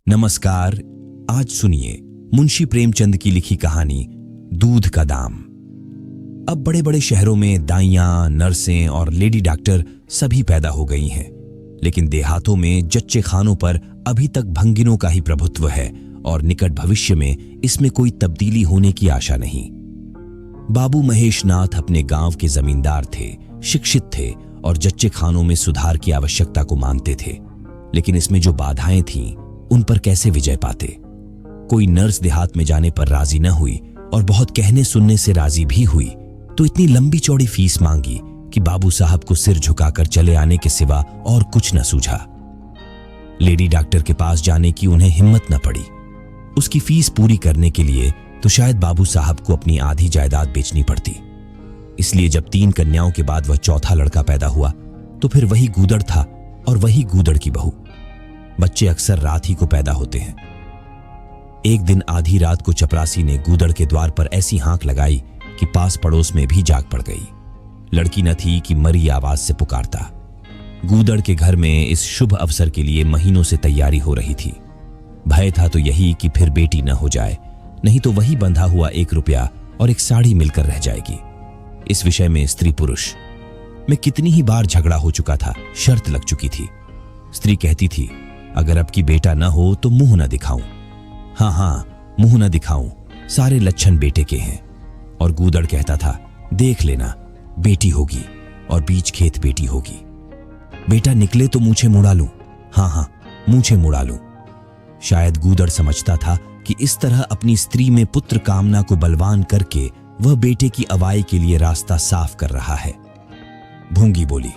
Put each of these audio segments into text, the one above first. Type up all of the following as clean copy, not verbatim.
नमस्कार। आज सुनिए मुंशी प्रेमचंद की लिखी कहानी दूध का दाम। अब बड़े बड़े शहरों में दाइयां, नर्सें और लेडी डॉक्टर सभी पैदा हो गई हैं, लेकिन देहातों में जच्चे खानों पर अभी तक भंगिनों का ही प्रभुत्व है और निकट भविष्य में इसमें कोई तब्दीली होने की आशा नहीं। बाबू महेशनाथ अपने गांव के जमींदार थे, शिक्षित थे और जच्चे खानों में सुधार की आवश्यकता को मानते थे, लेकिन इसमें जो बाधाएं थीं उन पर कैसे विजय पाते। कोई नर्स देहात में जाने पर राजी न हुई और बहुत कहने सुनने से राजी भी हुई तो इतनी लंबी चौड़ी फीस मांगी कि बाबू साहब को सिर झुकाकर चले आने के सिवा और कुछ न सूझा। लेडी डॉक्टर के पास जाने की उन्हें हिम्मत न पड़ी। उसकी फीस पूरी करने के लिए तो शायद बाबू साहब को अपनी आधी जायदाद बेचनी पड़ती। इसलिए जब 3 कन्याओं के बाद वह चौथा लड़का पैदा हुआ तो फिर वही गूदड़ था और वही गूदड़ की बहू। बच्चे अक्सर रात ही को पैदा होते हैं। एक दिन आधी रात को चपरासी ने गूदड़ के द्वार पर ऐसी हांक लगाई कि पास पड़ोस में भी जाग पड़ गई। लड़की न थी कि मरी आवाज से पुकारता। गूदड़ के घर में इस शुभ अवसर के लिए महीनों से तैयारी हो रही थी। भय था तो यही कि फिर बेटी न हो जाए, नहीं तो वही बंधा हुआ 1 रुपया और एक साड़ी मिलकर रह जाएगी। इस विषय में स्त्री पुरुष में कितनी ही बार झगड़ा हो चुका था, शर्त लग चुकी थी। स्त्री कहती थी, अगर अब की बेटा न हो तो मुंह न दिखाऊं। हाँ, मुंह न दिखाऊं, सारे लक्षण बेटे के हैं। और गूदड़ कहता था, देख लेना, बेटी होगी और बीच खेत बेटी होगी। बेटा निकले तो मूछे मुड़ा लूं। हाँ, मूछे मुड़ा लूं। शायद गूदड़ समझता था कि इस तरह अपनी स्त्री में पुत्र कामना को बलवान करके वह बेटे की अवाई के लिए रास्ता साफ कर रहा है। भूंगी बोली,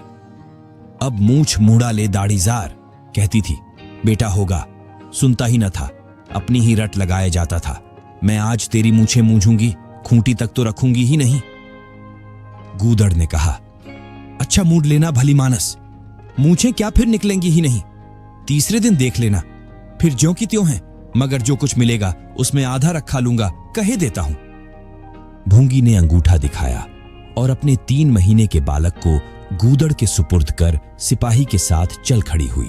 अब मूछ मुड़ा ले दाढ़ीजार, कहती थी, बेटा होगा। सुनता ही न था, अपनी ही रट लगाया जाता था। मैं आज तेरी मूछें मूंझूंगी, खूंटी तक तो रखूंगी ही नहीं। गूदड़ ने कहा, अच्छा मूड लेना भली मानस, मूछें क्या फिर निकलेंगी ही नहीं। तीसरे दिन देख लेना, फिर ज्यों की त्यों हैं, मगर जो कुछ मिलेगा उसमें आधा रखा लूंगा, कहे देता हूं। भूंगी ने अंगूठा दिखाया और अपने 3 महीने के बालक को गूदड़ के सुपुर्द कर सिपाही के साथ चल खड़ी हुई।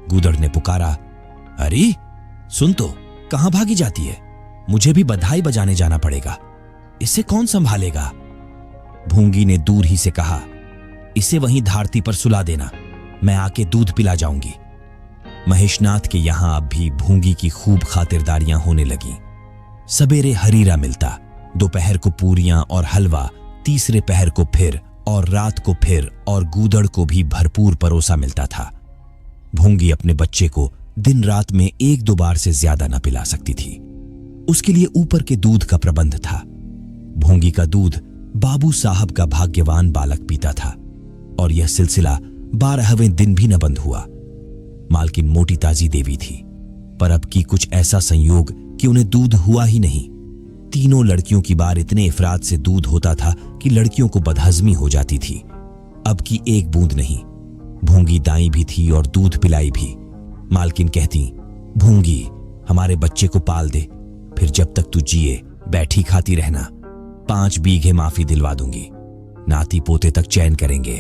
गूदड़ ने पुकारा, अरे सुन तो, कहां भागी जाती है? मुझे भी बधाई बजाने जाना पड़ेगा, इसे कौन संभालेगा? भूंगी ने दूर ही से कहा, इसे वहीं धारती पर सुला देना, मैं आके दूध पिला जाऊंगी। महेशनाथ के यहां अब भी भूंगी की खूब खातिरदारियां होने लगी। सवेरे हरीरा मिलता, दोपहर को पूरियां और हलवा, तीसरे पहर को फिर और रात को फिर, और गूदड़ को भी भरपूर परोसा मिलता था। भूंगी अपने बच्चे को दिन रात में 1-2 बार से ज्यादा न पिला सकती थी। उसके लिए ऊपर के दूध का प्रबंध था। भूंगी का दूध बाबू साहब का भाग्यवान बालक पीता था और यह सिलसिला 12वें दिन भी न बंद हुआ। मालकिन मोटी ताजी देवी थी, पर अब की कुछ ऐसा संयोग कि उन्हें दूध हुआ ही नहीं। तीनों लड़कियों की बार इतने इफरात से दूध होता था कि लड़कियों को बदहजमी हो जाती थी। अब की 1 बूंद नहीं। भूंगी दाई भी थी और दूध पिलाई भी। मालकिन कहती, भूंगी हमारे बच्चे को पाल दे, फिर जब तक तू जिए बैठी खाती रहना। 5 बीघे माफी दिलवा दूंगी, नाती पोते तक चैन करेंगे।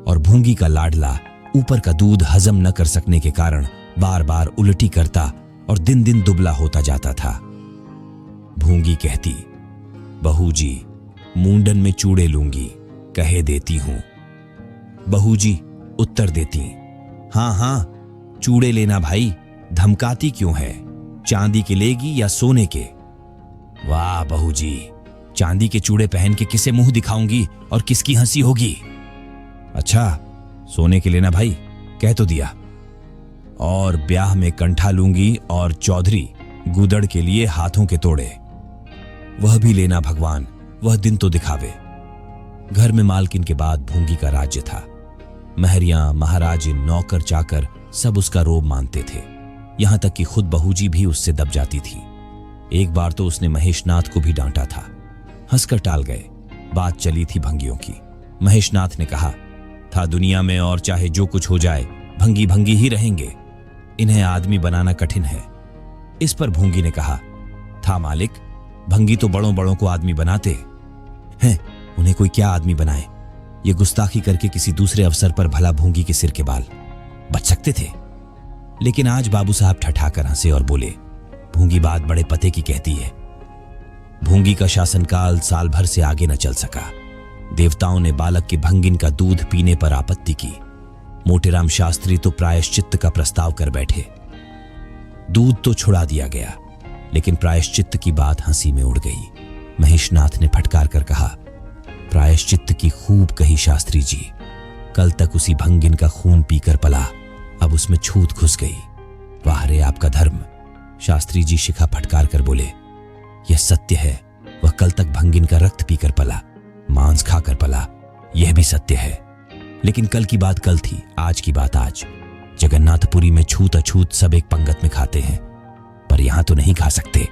और भूंगी का लाडला ऊपर का दूध हजम न कर सकने के कारण बार बार उल्टी करता और दिन दिन दुबला होता जाता था। भूंगी कहती, बहू जी मुंडन में चूड़े लूंगी, कहे देती हूं। बहू जी उत्तर देती, हाँ, चूड़े लेना भाई, धमकाती क्यों है? चांदी के लेगी या सोने के? वाह बहू जी, चांदी के चूड़े पहन के किसे मुंह दिखाऊंगी और किसकी हंसी होगी? अच्छा सोने के लेना भाई, कह तो दिया। और ब्याह में कंठा लूंगी और चौधरी गूदड़ के लिए हाथों के तोड़े। वह भी लेना भगवान, वह दिन तो दिखावे। घर में मालकिन के बाद भूंगी का राज्य था। महरियां, महाराजिन, नौकर चाकर सब उसका रोब मानते थे। यहां तक कि खुद बहूजी भी उससे दब जाती थी। एक बार तो उसने महेशनाथ को भी डांटा था, हंसकर टाल गए। बात चली थी भंगियों की। महेशनाथ ने कहा था, दुनिया में और चाहे जो कुछ हो जाए भंगी भंगी ही रहेंगे, इन्हें आदमी बनाना कठिन है। इस पर भूंगी ने कहा था, मालिक भंगी तो बड़ों बड़ों को आदमी बनाते हैं, उन्हें कोई क्या आदमी बनाए? ये गुस्ताखी करके किसी दूसरे अवसर पर भला भूंगी के सिर के बाल बच सकते थे। लेकिन आज बाबू साहब ठठाकर हंसे और बोले, भूंगी बात बड़े पते की कहती है। भूंगी का शासनकाल साल भर से आगे न चल सका। देवताओं ने बालक के भंगिन का दूध पीने पर आपत्ति की। मोटेराम शास्त्री तो प्रायश्चित्त का प्रस्ताव कर बैठे। दूध तो छुड़ा दिया गया, लेकिन प्रायश्चित्त की बात हंसी में उड़ गई। महेशनाथ ने फटकार कर कहा, प्रायश्चित्त की खूब कही शास्त्री जी। कल तक उसी भंगिन का खून पीकर पला, अब उसमें छूत घुस गई। वाह रे आपका धर्म। शास्त्री जी शिखा फटकार कर बोले, यह सत्य है। वह कल तक भंगिन का रक्त पीकर पला, मांस खाकर पला, यह भी सत्य है। लेकिन कल की बात कल थी, आज की बात आज। जगन्नाथपुरी में छूत अछूत सब एक पंगत में खाते हैं, पर यहां तो नहीं खा सकते।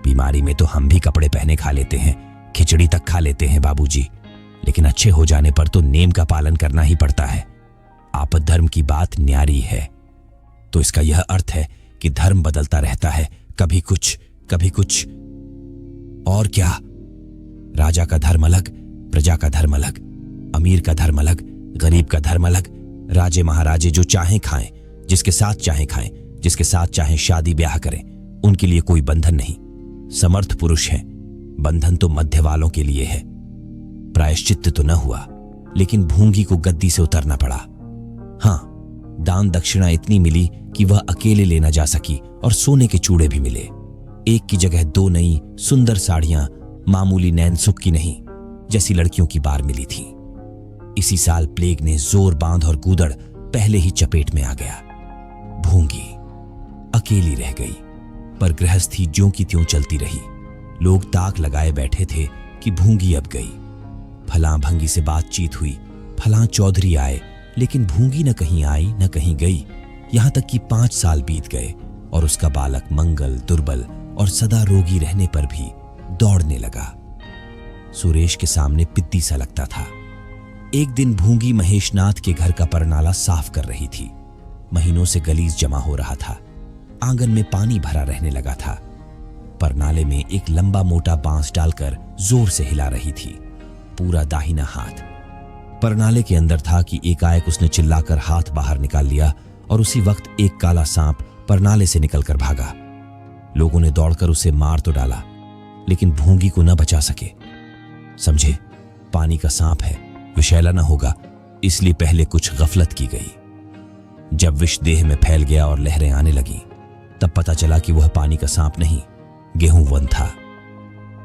बीमारी में तो हम भी कपड़े पहने खा लेते हैं, खिचड़ी तक खा लेते हैं बाबूजी, लेकिन अच्छे हो जाने पर तो नेम का पालन करना ही पड़ता है। आपद धर्म की बात न्यारी है। तो इसका यह अर्थ है कि धर्म बदलता रहता है, कभी कुछ कभी कुछ। और क्या? राजा का धर्म अलग, प्रजा का धर्म अलग, अमीर का धर्म अलग, गरीब का धर्म अलग। राजे महाराजे जो चाहें खाएं, जिसके साथ चाहें खाएं, जिसके साथ चाहें शादी ब्याह करें, उनके लिए कोई बंधन नहीं। समर्थ पुरुष हैं, बंधन तो मध्य वालों के लिए है। प्रायश्चित्त तो न हुआ, लेकिन भूंगी को गद्दी से उतरना पड़ा। हां, दान दक्षिणा इतनी मिली कि वह अकेले लेना जा सकी और सोने के चूड़े भी मिले। एक की जगह 2 नई सुंदर साड़ियां, मामूली नैनसुख की नहीं, जैसी लड़कियों की बार मिली थी। इसी साल प्लेग ने जोर बांध और गूदड़ पहले ही चपेट में आ गया। भूंगी अकेली रह गई, पर गृहस्थी ज्यों की त्यों चलती रही। लोग ताक लगाए बैठे थे कि भूंगी अब गई। फलां भंगी से बातचीत हुई, फलां चौधरी आए, लेकिन भूंगी न कहीं आई न कहीं गई। यहां तक कि 5 साल बीत गए और उसका बालक मंगल, दुर्बल और सदा रोगी रहने पर भी दौड़ने लगा। सुरेश के सामने पिद्दी सा लगता था। एक दिन भूंगी महेशनाथ के घर का परनाला साफ कर रही थी। महीनों से गलीज जमा हो रहा था, आंगन में पानी भरा रहने लगा था। परनाले में एक लंबा मोटा बांस डालकर जोर से हिला रही थी, पूरा दाहिना हाथ। परनाले के अंदर था कि एकाएक उसने चिल्लाकर हाथ बाहर निकाल लिया और उसी वक्त एक काला सांप परनाले से निकलकर भागा। लोगों ने दौड़कर उसे मार तो डाला, लेकिन भूंगी को न बचा सके। समझे, पानी का सांप है, विषैला न होगा, इसलिए पहले कुछ गफलत की गई। जब विष देह में फैल गया और लहरें आने लगी, तब पता चला कि वह पानी का सांप नहीं, गेहूं वन था।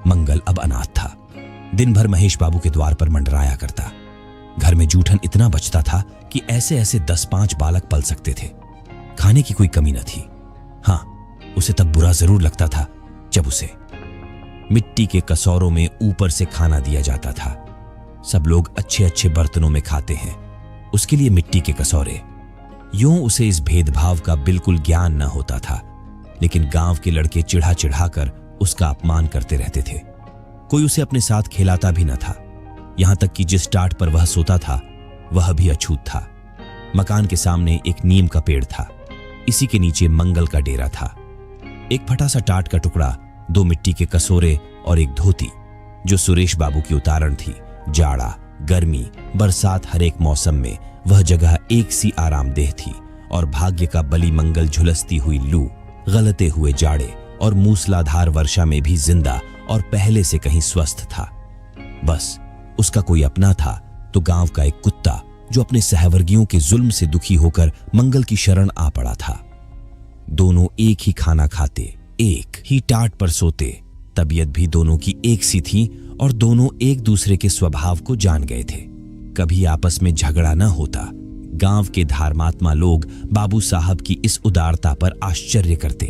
मंगल अब अनाथ था। दिन भर महेश बाबू के द्वार पर मंडराया करता। घर में जूठन इतना बचता था कि ऐसे ऐसे 10-5 बालक पल सकते थे। खाने की कोई कमी न थी। हां, उसे तब बुरा जरूर लगता था जब उसे मिट्टी के कसौरों में ऊपर से खाना दिया जाता था। सब लोग अच्छे अच्छे बर्तनों में खाते हैं, उसके लिए मिट्टी के कसौरे। यूं उसे इस भेदभाव का बिल्कुल ज्ञान न होता था, लेकिन गांव के लड़के चिढ़ा चिढ़ा कर उसका अपमान करते रहते थे। कोई उसे अपने साथ खिलाता भी न था। यहां तक कि जिस टाट पर वह सोता था वह भी अछूत था। मकान के सामने एक नीम का पेड़ था, इसी के नीचे मंगल का डेरा था। एक फटा सा टाट का टुकड़ा, 2 मिट्टी के कसोरे और एक धोती, जो सुरेश बाबू की उतारण थी। जाड़ा, गर्मी, बरसात, हर एक मौसम में वह जगह एक सी आरामदेह थी और भाग्य का बली मंगल झुलसती हुई लू, गलते हुए जाड़े और मूसलाधार वर्षा में भी जिंदा और पहले से कहीं स्वस्थ था। बस उसका कोई अपना था तो गांव का एक कुत्ता, जो अपने सहवर्गियों के जुल्म से दुखी होकर मंगल की शरण आ पड़ा था। दोनों एक ही खाना खाते, एक ही टाट पर सोते। तबीयत भी दोनों की एक सी थी और दोनों एक दूसरे के स्वभाव को जान गए थे। कभी आपस में झगड़ा न होता। गांव के धर्मात्मा लोग बाबू साहब की इस उदारता पर आश्चर्य करते।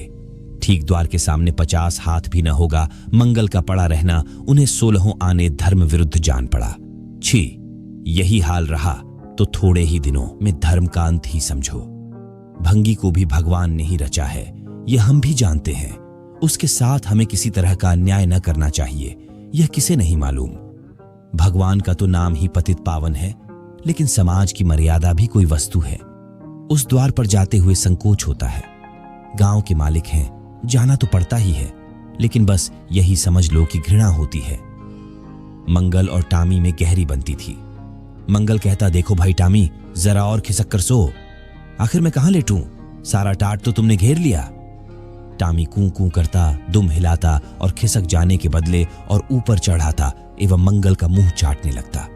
ठीक द्वार के सामने 50 हाथ भी न होगा, मंगल का पड़ा रहना उन्हें 16 आने धर्म विरुद्ध जान पड़ा। छी, यही हाल रहा तो थोड़े ही दिनों में धर्म का अंत ही समझो। भंगी को भी भगवान ने ही रचा है, यह हम भी जानते हैं। उसके साथ हमें किसी तरह का अन्याय न करना चाहिए, यह किसे नहीं मालूम। भगवान का तो नाम ही पतित पावन है, लेकिन समाज की मर्यादा भी कोई वस्तु है। उस द्वार पर जाते हुए संकोच होता है। गांव के मालिक हैं, जाना तो पड़ता ही है, लेकिन बस यही समझ लो कि घृणा होती है। मंगल और टामी में गहरी बनती थी। मंगल कहता, देखो भाई टामी, जरा और खिसक कर सो। आखिर मैं कहां लेटूं? सारा टाट तो तुमने घेर लिया। टामी कूं कूं करता, दुम हिलाता और खिसक जाने के बदले और ऊपर चढ़ाता एवं मंगल का मुंह चाटने लगता।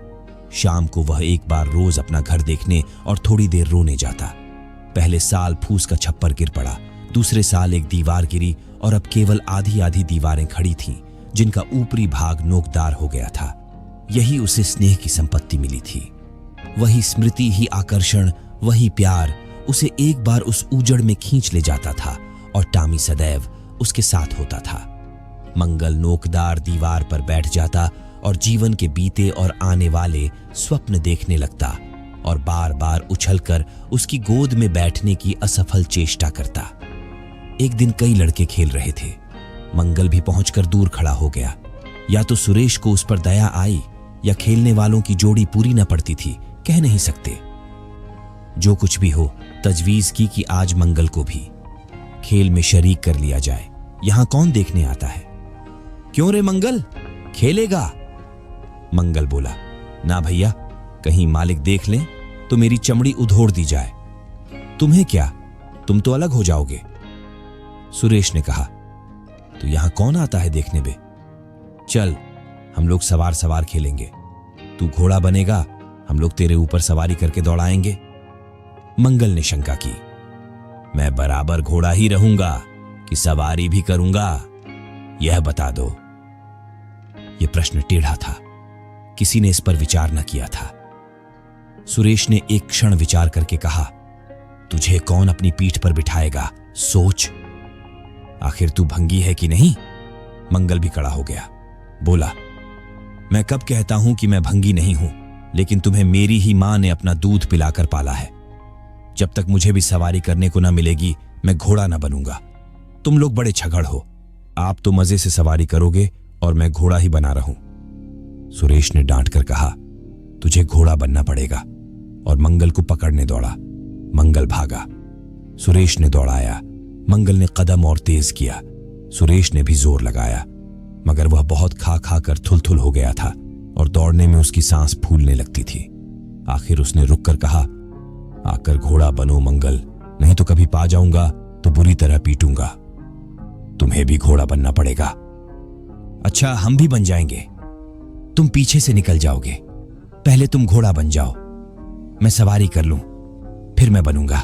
शाम को वह एक बार रोज अपना घर देखने और थोड़ी देर रोने जाता। पहले साल फूस का छप्पर गिर पड़ा, दूसरे साल एक दीवार गिरी और अब केवल आधी आधी दीवारें खड़ी थीं, जिनका ऊपरी भाग नोकदार हो गया था। यही उसे स्नेह की संपत्ति मिली थी। वही स्मृति ही आकर्षण, वही प्यार उसे एक बार उस उजड़ में खींच ले जाता था और टामी सदैव उसके साथ होता था। मंगल नोकदार दीवार पर बैठ जाता और जीवन के बीते और आने वाले स्वप्न देखने लगता और बार बार उछलकर उसकी गोद में बैठने की असफल चेष्टा करता। एक दिन कई लड़के खेल रहे थे। मंगल भी पहुंचकर दूर खड़ा हो गया। या तो सुरेश को उस पर दया आई या खेलने वालों की जोड़ी पूरी न पड़ती थी, कह नहीं सकते। जो कुछ भी हो, तजवीज की कि आज मंगल को भी खेल में शरीक कर लिया जाए। यहां कौन देखने आता है? क्यों रे मंगल, खेलेगा? मंगल बोला, ना भैया, कहीं मालिक देख लें तो मेरी चमड़ी उधोड़ दी जाए। तुम्हें क्या, तुम तो अलग हो जाओगे। सुरेश ने कहा, तो यहां कौन आता है देखने बे? चल, हम लोग सवार सवार खेलेंगे। तू घोड़ा बनेगा, हम लोग तेरे ऊपर सवारी करके दौड़ाएंगे। मंगल ने शंका की, मैं बराबर घोड़ा ही रहूंगा कि सवारी भी करूंगा, यह बता दो। यह प्रश्न टेढ़ा था, किसी ने इस पर विचार न किया था। सुरेश ने एक क्षण विचार करके कहा, तुझे कौन अपनी पीठ पर बिठाएगा, सोच। आखिर तू भंगी है कि नहीं? मंगल भी खड़ा हो गया, बोला, मैं कब कहता हूं कि मैं भंगी नहीं हूं, लेकिन तुम्हें मेरी ही मां ने अपना दूध पिलाकर पाला है। जब तक मुझे भी सवारी करने को ना मिलेगी, मैं घोड़ा ना बनूंगा। तुम लोग बड़े छगड़ हो, आप तो मजे से सवारी करोगे और मैं घोड़ा ही बना रहूं। सुरेश ने डांट कर कहा, तुझे घोड़ा बनना पड़ेगा, और मंगल को पकड़ने दौड़ा। मंगल भागा, सुरेश ने दौड़ाया। मंगल ने कदम और तेज किया। सुरेश ने भी जोर लगाया, मगर वह बहुत खा खा कर थुल-थुल हो गया था और दौड़ने में उसकी सांस फूलने लगती थी। आखिर उसने रुककर कहा, आकर घोड़ा बनो मंगल, नहीं तो कभी पा जाऊंगा तो बुरी तरह पीटूंगा। तुम्हें भी घोड़ा बनना पड़ेगा। अच्छा, हम भी बन जाएंगे। तुम पीछे से निकल जाओगे, पहले तुम घोड़ा बन जाओ, मैं सवारी कर लूं, फिर मैं बनूंगा।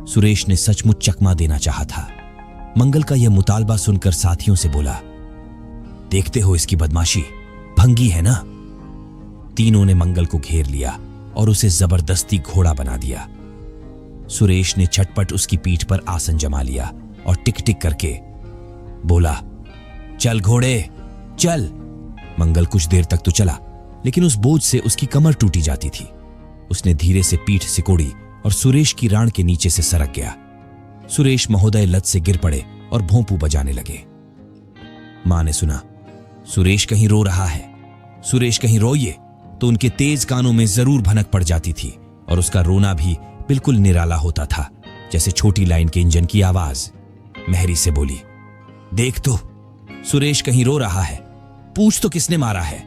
सुरेश ने सचमुच चकमा देना चाहा था। मंगल का यह मुतालबा सुनकर साथियों से बोला, देखते हो इसकी बदमाशी, भंगी है ना। तीनों ने मंगल को घेर लिया और उसे जबरदस्ती घोड़ा बना दिया। सुरेश ने झटपट उसकी पीठ पर आसन जमा लिया और टिक टिक करके बोला, चल घोड़े चल। मंगल कुछ देर तक तो चला, लेकिन उस बोझ से उसकी कमर टूटी जाती थी। उसने धीरे से पीठ सिकोड़ी और सुरेश की राण के नीचे से सरक गया। सुरेश महोदय लत से गिर पड़े और भोंपू बजाने लगे। मां ने सुना, सुरेश कहीं रो रहा है, सुरेश कहीं रोइए, तो उनके तेज कानों में जरूर भनक पड़ जाती थी और उसका रोना भी बिल्कुल निराला होता था, जैसे छोटी लाइन के इंजन की आवाज। मेहरी से बोली, देख तो, सुरेश कहीं रो रहा है, पूछ तो किसने मारा है।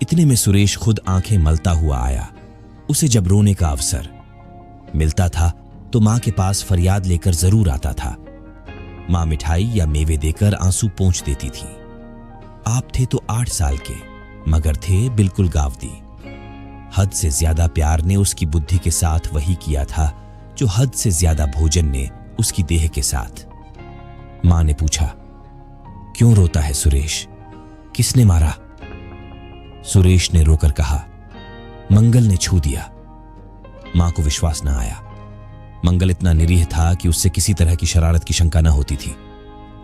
इतने में सुरेश खुद आंखें मलता हुआ आया। उसे जब रोने का अवसर मिलता था तो मां के पास फरियाद लेकर जरूर आता था। मां मिठाई या मेवे देकर आंसू पोंछ देती थी। आप थे तो 8 साल के, मगर थे बिल्कुल गावदी। हद से ज्यादा प्यार ने उसकी बुद्धि के साथ वही किया था जो हद से ज्यादा भोजन ने उसकी देह के साथ। मां ने पूछा, क्यों रोता है सुरेश, किसने मारा? सुरेश ने रोकर कहा, मंगल ने छू दिया। मां को विश्वास न आया। मंगल इतना निरीह था कि उससे किसी तरह की शरारत की शंका न होती थी,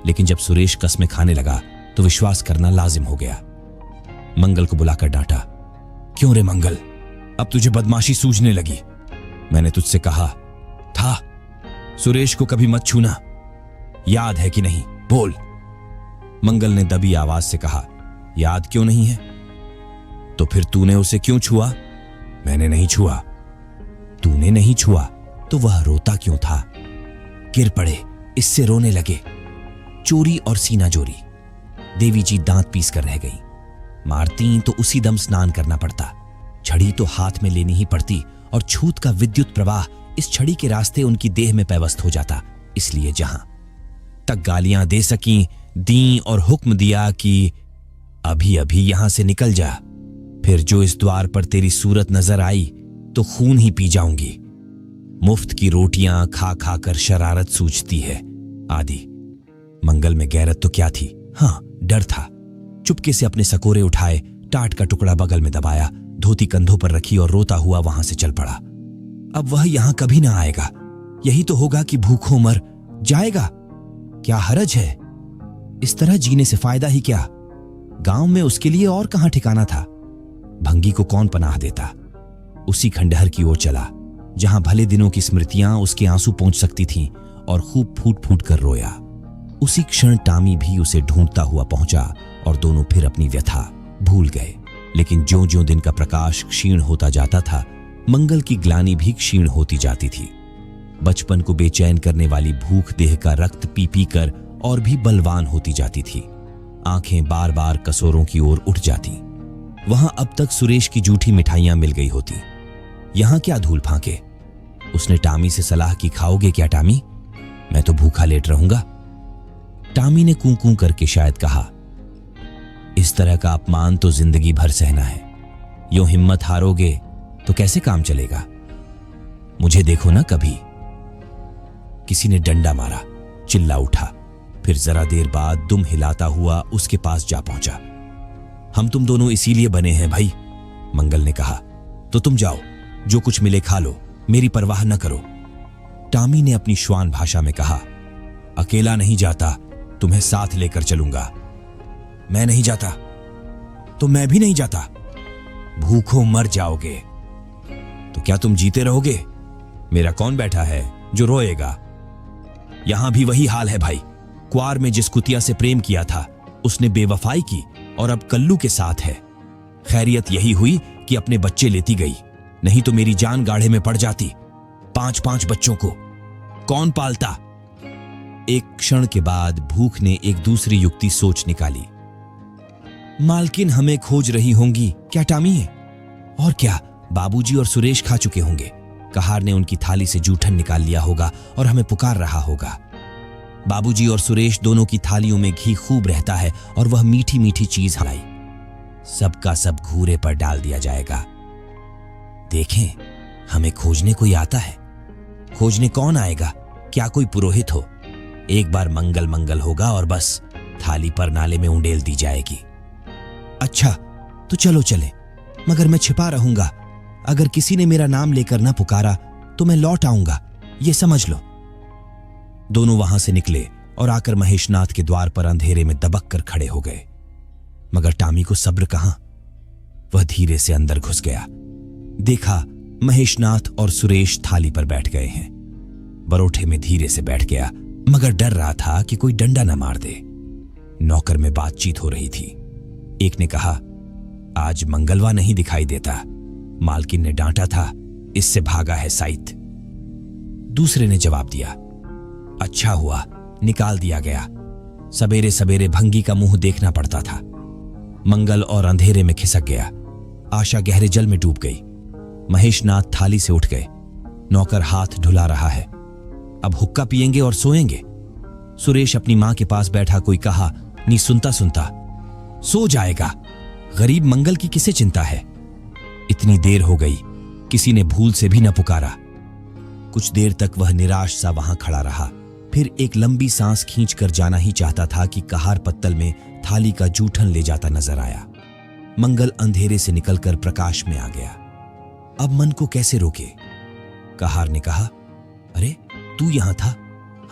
लेकिन जब सुरेश कस्में खाने लगा तो विश्वास करना लाजिम हो गया। मंगल को बुलाकर डांटा, क्यों रे मंगल, अब तुझे बदमाशी सूझने लगी? मैंने तुझसे कहा था सुरेश को कभी मत छूना, याद है कि नहीं? बोल। मंगल ने दबी आवाज से कहा, याद क्यों नहीं है? तो फिर तूने उसे क्यों छुआ? मैंने नहीं छुआ। तूने नहीं छुआ तो वह रोता क्यों था? गिर पड़े, इससे रोने लगे। चोरी और सीना जोरी। देवी जी दांत पीस कर रह गई। मारती तो उसी दम स्नान करना पड़ता, छड़ी तो हाथ में लेनी ही पड़ती और छूत का विद्युत प्रवाह इस छड़ी के रास्ते उनकी देह में पैवस्त हो जाता, इसलिए जहां तक गालियां दे सकीं दी और हुक्म दिया कि अभी अभी यहां से निकल जा, फिर जो इस द्वार पर तेरी सूरत नजर आई तो खून ही पी जाऊंगी। मुफ्त की रोटियां खा खा कर शरारत सूझती है आदि। मंगल में गैरत तो क्या थी, हां डर था। चुपके से अपने सकोरे उठाए, टाट का टुकड़ा बगल में दबाया, धोती कंधों पर रखी और रोता हुआ वहां से चल पड़ा। अब वह यहां कभी ना आएगा, यही तो होगा कि भूखों मर जाएगा। क्या हरज है, इस तरह जीने से फायदा ही क्या। गांव में उसके लिए और कहां ठिकाना था। भंगी को कौन पनाह देता। उसी खंडहर की ओर चला जहां भले दिनों की स्मृतियां उसके आंसू पहुंच सकती थीं, और खूब फूट फूट कर रोया। उसी क्षण टामी भी उसे ढूंढता हुआ पहुंचा और दोनों फिर अपनी व्यथा भूल गए। लेकिन ज्यों ज्यों दिन का प्रकाश क्षीण होता जाता था, मंगल की ग्लानि भी क्षीण होती जाती थी। बचपन को बेचैन करने वाली भूख देह का रक्त पी पी कर और भी बलवान होती जाती थी। आंखें बार बार कसोरों की ओर उठ जाती। वहां अब तक सुरेश की जूठी मिठाइयां मिल गई होती, यहां क्या धूल फांके। उसने टामी से सलाह की, खाओगे क्या टामी, मैं तो भूखा लेट रहूंगा। टामी ने कूं कूं करके शायद कहा, इस तरह का अपमान तो जिंदगी भर सहना है। यूं हिम्मत हारोगे तो कैसे काम चलेगा। मुझे देखो ना कभी। किसी ने डंडा मारा, चिल्ला उठा, फिर जरा देर बाद दुम हिलाता हुआ उसके पास जा पहुंचा। हम तुम दोनों इसीलिए बने हैं भाई, मंगल ने कहा। तो तुम जाओ, जो कुछ मिले खा लो, मेरी परवाह न करो। टामी ने अपनी श्वान भाषा में कहा, अकेला नहीं जाता, तुम्हें साथ लेकर चलूंगा। मैं नहीं जाता। तो मैं भी नहीं जाता। भूखों मर जाओगे। तो क्या तुम जीते रहोगे। मेरा कौन बैठा है जो रोएगा। यहां भी वही हाल है भाई। क्वार में जिस कुतिया से प्रेम किया था उसने बेवफाई की और अब कल्लू के साथ है। खैरियत यही हुई कि अपने बच्चे लेती गई, नहीं तो मेरी जान गाढ़े में पड़ जाती। 5-5 बच्चों को कौन पालता। एक क्षण के बाद भूख ने एक दूसरी युक्ति सोच निकाली। मालकिन हमें खोज रही होंगी क्या टामी है। और क्या, बाबूजी और सुरेश खा चुके होंगे। कहार ने उनकी थाली से जूठन निकाल लिया होगा और हमें पुकार रहा होगा। बाबूजी और सुरेश दोनों की थालियों में घी खूब रहता है और वह मीठी मीठी चीज लाई। सबका सब घूरे पर डाल दिया जाएगा। देखें, हमें खोजने कोई आता है। खोजने कौन आएगा, क्या कोई पुरोहित हो। एक बार मंगल मंगल होगा और बस थाली पर नाले में उंडेल दी जाएगी। अच्छा तो चलो चले, मगर मैं छिपा रहूंगा। अगर किसी ने मेरा नाम लेकर ना पुकारा तो मैं लौट आऊंगा, ये समझ लो। दोनों वहां से निकले और आकर महेशनाथ के द्वार पर अंधेरे में दबक कर खड़े हो गए। मगर टामी को सब्र कहां। वह धीरे से अंदर घुस गया। देखा महेशनाथ और सुरेश थाली पर बैठ गए हैं। बरोठे में धीरे से बैठ गया, मगर डर रहा था कि कोई डंडा न मार दे। नौकर में बातचीत हो रही थी। एक ने कहा, आज मंगलवा नहीं दिखाई देता, मालकिन ने डांटा था, इससे भागा है साइत। दूसरे ने जवाब दिया, अच्छा हुआ निकाल दिया गया। सवेरे सवेरे भंगी का मुंह देखना पड़ता था। मंगल और अंधेरे में खिसक गया। आशा गहरे जल में डूब गई। महेशनाथ थाली से उठ गए। नौकर हाथ ढुला रहा है। अब हुक्का पिएंगे और सोएंगे। सुरेश अपनी मां के पास बैठा कोई कहा, नी सुनता सुनता, सो जाएगा। गरीब मंगल की किसे चिंता है। इतनी देर हो गई, किसी ने भूल से भी न पुकारा। कुछ देर तक वह निराश सा वहां खड़ा रहा। फिर एक लंबी सांस खींचकर जाना ही चाहता था कि कहार पत्तल में थाली का जूठन ले जाता नजर आया। मंगल अंधेरे से निकलकर प्रकाश में आ गया। अब मन को कैसे रोके। कहार ने कहा, अरे तू यहां था,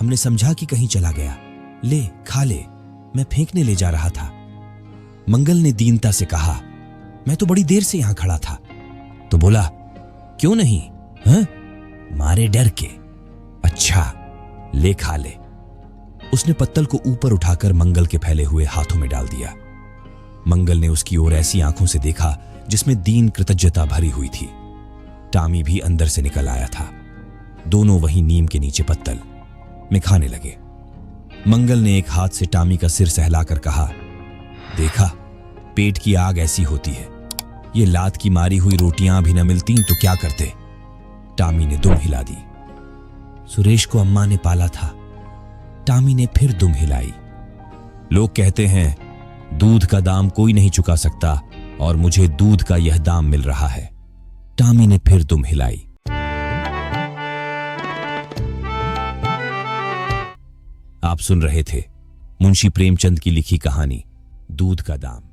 हमने समझा कि कहीं चला गया। ले खा ले, मैं फेंकने ले जा रहा था। मंगल ने दीनता से कहा, मैं तो बड़ी देर से यहां खड़ा था। तो बोला, क्यों नहीं हैं? मारे डर के। अच्छा ले खा ले। उसने पत्तल को ऊपर उठाकर मंगल के फैले हुए हाथों में डाल दिया। मंगल ने उसकी ओर ऐसी आंखों से देखा जिसमें दीन कृतज्ञता भरी हुई थी। टामी भी अंदर से निकल आया था। दोनों वहीं नीम के नीचे पत्तल में खाने लगे। मंगल ने एक हाथ से टामी का सिर सहलाकर कहा, देखा पेट की आग ऐसी होती है। ये लात की मारी हुई रोटियां भी न मिलती तो क्या करते। टामी ने दुम हिला दी। सुरेश को अम्मा ने पाला था। टामी ने फिर दुम हिलाई। लोग कहते हैं दूध का दाम कोई नहीं चुका सकता और मुझे दूध का यह दाम मिल रहा है। टामी ने फिर दुम हिलाई। आप सुन रहे थे मुंशी प्रेमचंद की लिखी कहानी दूध का दाम।